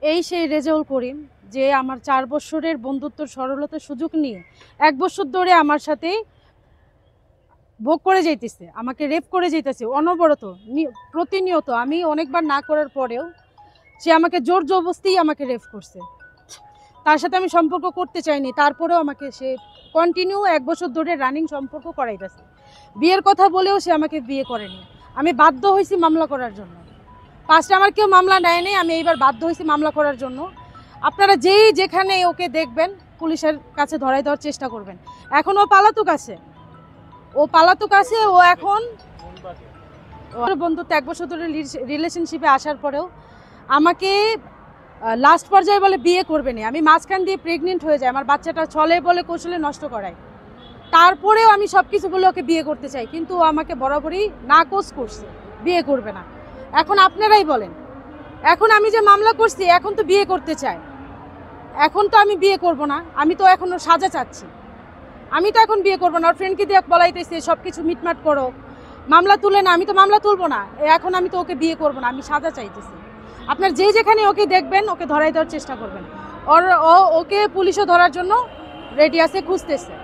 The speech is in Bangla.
এই সেই রেজাউল করিম যে আমার 4 বছরের বন্ধুত্ব সরলতার সুযোগ নিয়ে 1 বছর ধরে আমার সাথে ভোগ করে যাইতেছে, আমাকে রেপ করে যাইতেছে অনবরত, প্রতিনিয়ত। আমি অনেকবার না করার পরেও সে আমাকে জোর জবরদস্তি আমাকে রেপ করছে। তার সাথে আমি সম্পর্ক করতে চাইনি, তারপরেও আমাকে সে কন্টিনিউ 1 বছর ধরে রানিং সম্পর্ক করাইতেছে। বিয়ের কথা বলেও সে আমাকে বিয়ে করেনি। আমি বাধ্য হয়েছি মামলা করার জন্য। ফার্স্টে আমার কেউ মামলা নেয়নি, আমি এইবার বাধ্য হয়েছি মামলা করার জন্য। আপনারা যেখানে ওকে দেখবেন পুলিশের কাছে ধরাই দেওয়ার চেষ্টা করবেন। এখন ও পালাতক আছে, ও এখন ওর বন্ধুত্ব 1 বছর ধরে রিলেশনশিপে আসার পরেও আমাকে লাস্ট পর্যায়ে বলে বিয়ে করবে না। আমি মাঝখান দিয়ে প্রেগনেন্ট হয়ে যাই, আমার বাচ্চাটা ছলে বলে কৌশলে নষ্ট করায়। তারপরেও আমি সব কিছু বলে ওকে বিয়ে করতে চাই, কিন্তু ও আমাকে বরাবরই নাকচ করছে, বিয়ে করবে না। এখন আপনারাই বলেন, এখন আমি যে মামলা করছি এখন তো বিয়ে করতে চাই, এখন তো আমি বিয়ে করব না, আমি তো এখনো সাজা চাচ্ছি। আমি তো এখন বিয়ে করব না, ওর ফ্রেন্ডকে দিয়ে বলাইতেছে সব কিছু মিটমাট করো, মামলা তুলে না। আমি তো মামলা তুলবো না, এখন আমি তো ওকে বিয়ে করব না, আমি সাজা চাইতেছি। আপনার যেখানে ওকে দেখবেন ওকে ধরাই দেওয়ার চেষ্টা করবেন। ওকে পুলিশও ধরার জন্য রেডি আছে, খুঁজতেছে।